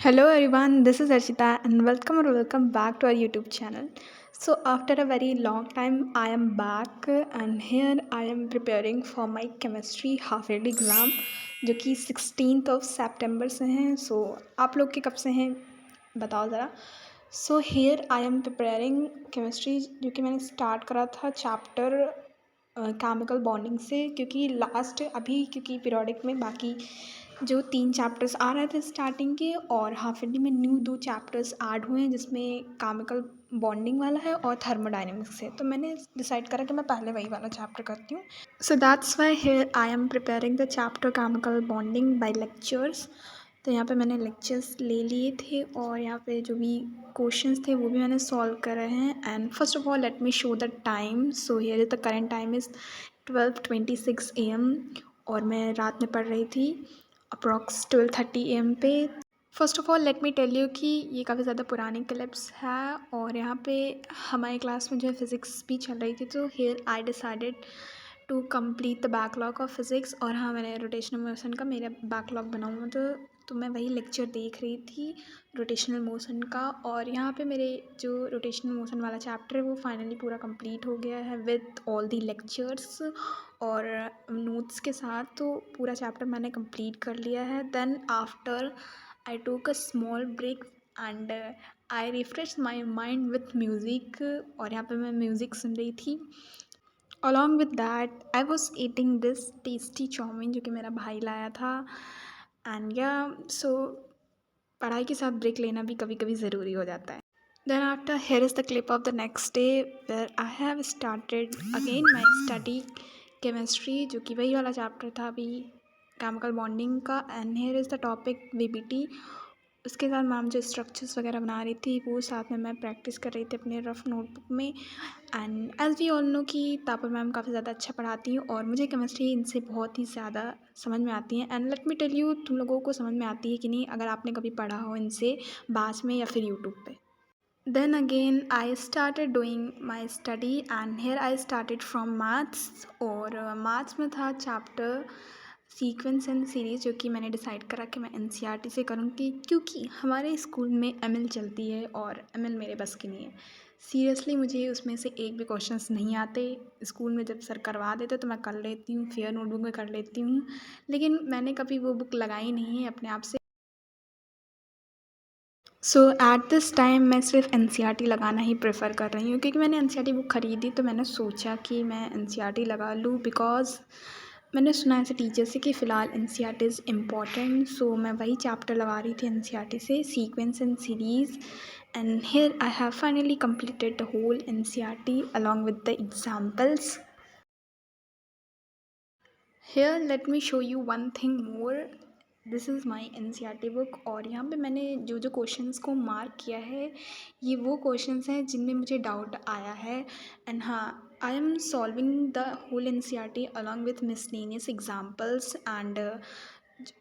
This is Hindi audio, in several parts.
Hello everyone, this is Archita and welcome back to our YouTube channel. So after a very long time I am back and here I am preparing for my chemistry half yearly exam जो कि 16th of September से हैं. So आप लोग के कब से हैं बताओ ज़रा. So here I am preparing chemistry जो कि मैंने स्टार्ट करा था चैप्टर केमिकल बॉन्डिंग से, क्योंकि लास्ट अभी क्योंकि पीरियोडिक में बाकी जो 3 चैप्टर्स आ रहे थे स्टार्टिंग के और हाफ ईयरली में न्यू 2 चैप्टर्स ऐड हुए हैं जिसमें केमिकल बॉन्डिंग वाला है और थर्मोडायनेमिक्स है. तो मैंने डिसाइड करा कि मैं पहले वही वाला चैप्टर करती हूँ. So that's why here I am preparing the chapter chemical bonding by lectures. तो यहाँ पे मैंने लेक्चर्स ले लिए थे और यहाँ पे जो भी क्वेश्चंस थे वो भी मैंने सॉल्व करे हैं. And first of all let me show the time. So here is the current time is 12:26 AM और मैं रात में पढ़ रही थी अप्रॉक्स 12:30 AM पे. First of all let me tell you कि ये काफ़ी ज़्यादा पुरानी क्लिप्स है और यहाँ पे हमारी क्लास में जो है फ़िज़िक्स भी चल रही थी. तो here I decided to complete the backlog of physics. और हाँ, मैंने रोटेशनल मोशन का मेरा बैकलॉग बना हुआ तो मैं वही लेक्चर देख रही थी रोटेशनल मोशन का. और यहाँ पे मेरे जो रोटेशनल मोशन वाला चैप्टर है वो फाइनली पूरा कंप्लीट हो गया है विद ऑल दी लेक्चर्स और नोट्स के साथ. तो पूरा चैप्टर मैंने कंप्लीट कर लिया है. Then after I took a small break and I refresh my mind with music. और यहाँ पे मैं म्यूज़िक सुन रही थी. Along with that I was eating this tasty chow mein जो कि मेरा भाई लाया था. एंड या सो पढ़ाई के साथ ब्रेक लेना भी कभी कभी ज़रूरी हो जाता है. Then after here is the clip of the next day where I have started again my study chemistry जो कि वही वाला चैप्टर था अभी केमिकल बॉन्डिंग का. And here is the topic VBT. उसके साथ मैम जो स्ट्रक्चर्स वगैरह बना रही थी वो साथ में मैं प्रैक्टिस कर रही थी अपने रफ नोटबुक में. And as we all know कि तापा मैम काफ़ी ज़्यादा अच्छा पढ़ाती हैं और मुझे केमिस्ट्री इनसे बहुत ही ज़्यादा समझ में आती है. And let me tell you तुम लोगों को समझ में आती है कि नहीं अगर आपने कभी पढ़ा हो इनसे बैच में या फिर यूट्यूब पे. Then again I started doing my study and here I started from maths. और maths में था चैप्टर सीक्वेंस एंड सीरीज़ जो कि मैंने डिसाइड करा कि मैं NCERT से करूँगी क्योंकि हमारे स्कूल में ML चलती है और ML मेरे बस की नहीं है. सीरियसली मुझे उसमें से एक भी क्वेश्चंस नहीं आते. स्कूल में जब सर करवा देते तो मैं कर लेती हूँ, फेयर नोटबुक में कर लेती हूँ, लेकिन मैंने कभी वो बुक लगाई नहीं है अपने आप से. सो एट दिस टाइम मैं सिर्फ NCERT लगाना ही प्रेफर कर रही हूँ क्योंकि मैंने NCERT बुक ख़रीदी तो मैंने सोचा कि मैं NCERT लगा लूँ बिकॉज़ मैंने सुना है ऐसे टीचर से कि फ़िलहाल NCERT इज़ इम्पॉर्टेंट. सो मैं वही चैप्टर लगा रही थी NCERT से sequence and series. And here I have finally completed the whole NCERT along with the examples. Here let me show you one thing more. This is my NCERT book और यहाँ पे मैंने जो जो क्वेश्चंस को मार्क किया है ये वो क्वेश्चंस हैं जिनमें मुझे डाउट आया है. एंड हाँ, I am solving the whole NCERT along with miscellaneous examples and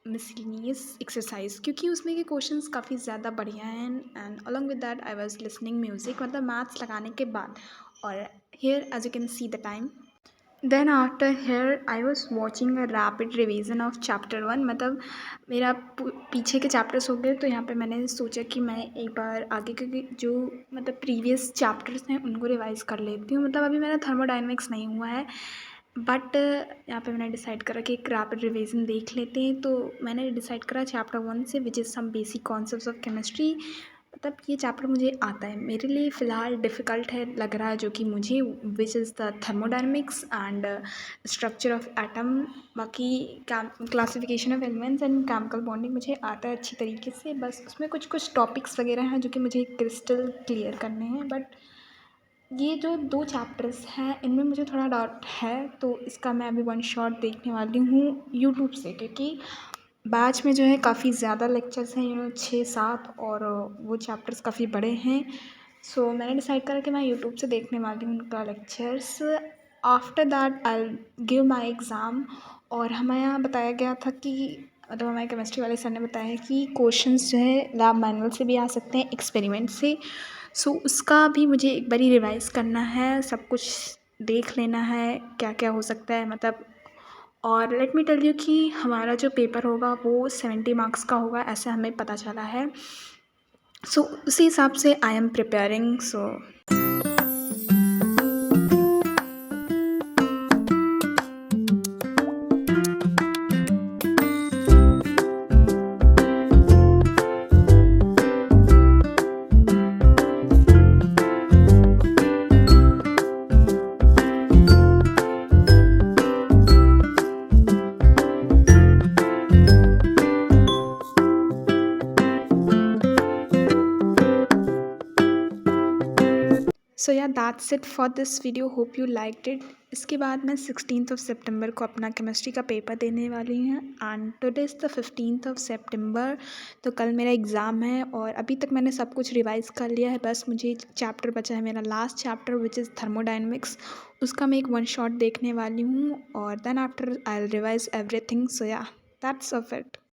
miscellaneous exercise क्योंकि उसमें के क्वेश्चंस काफ़ी ज़्यादा बढ़िया हैं. And along with that I was listening music मतलब मैथ्स लगाने के बाद. और here as you can see the time. Then after here I was watching a rapid revision of chapter 1. मतलब मेरा पीछे के चैप्टर्स हो गए तो यहाँ पे मैंने सोचा कि मैं एक बार आगे के जो मतलब प्रीवियस चैप्टर्स हैं उनको रिवाइज़ कर लेती हूँ. मतलब अभी मेरा थर्मोडायनेमिक्स नहीं हुआ है बट यहाँ पे मैंने डिसाइड करा कि एक रैपिड रिवीजन देख लेते हैं. तो मैंने डिसाइड करा चैप्टर 1 से which is some basic concepts of chemistry. मतलब ये चैप्टर मुझे आता है, मेरे लिए फ़िलहाल डिफ़िकल्ट है लग रहा है जो कि मुझे which is the thermodynamics and structure of atom. बाकी classification of elements and chemical bonding मुझे आता है अच्छी तरीके से. बस उसमें कुछ कुछ टॉपिक्स वगैरह हैं जो कि मुझे क्रिस्टल क्लियर करने हैं. बट ये जो 2 चैप्टर्स हैं इनमें मुझे थोड़ा डाउट है तो इसका मैं अभी वन शॉट देखने वाली हूँ यूट्यूब से क्योंकि बैच में जो है काफ़ी ज़्यादा लेक्चर्स हैं 6-7 और वो चैप्टर्स काफ़ी बड़े हैं. सो मैंने डिसाइड करा कि मैं यूट्यूब से देखने वाली हूँ उनका lectures. After that I give my exam. और हमें यहाँ बताया गया था कि मतलब हमारे केमिस्ट्री वाले सर ने बताया कि क्वेश्चंस जो है लैब मैनुअल से भी आ सकते हैं, एक्सपेरिमेंट से. सो उसका भी मुझे एक बारी रिवाइज़ करना है, सब कुछ देख लेना है क्या क्या हो सकता है. मतलब और लेट मी टेल यू कि हमारा जो पेपर होगा वो 70 मार्क्स का होगा, ऐसे हमें पता चला है। सो उसी हिसाब से आई am preparing. So so yeah that's it for this video, hope you liked it. इसके बाद मैं 16th ऑफ सितंबर को अपना केमिस्ट्री का पेपर देने वाली हूँ and today is the 15th of September. तो कल मेरा एग्ज़ाम है और अभी तक मैंने सब कुछ रिवाइज़ कर लिया है, बस मुझे चैप्टर बचा है मेरा last chapter which is thermodynamics. उसका मैं एक वन शॉट देखने वाली हूँ और then after I will revise everything. So yeah that's of it.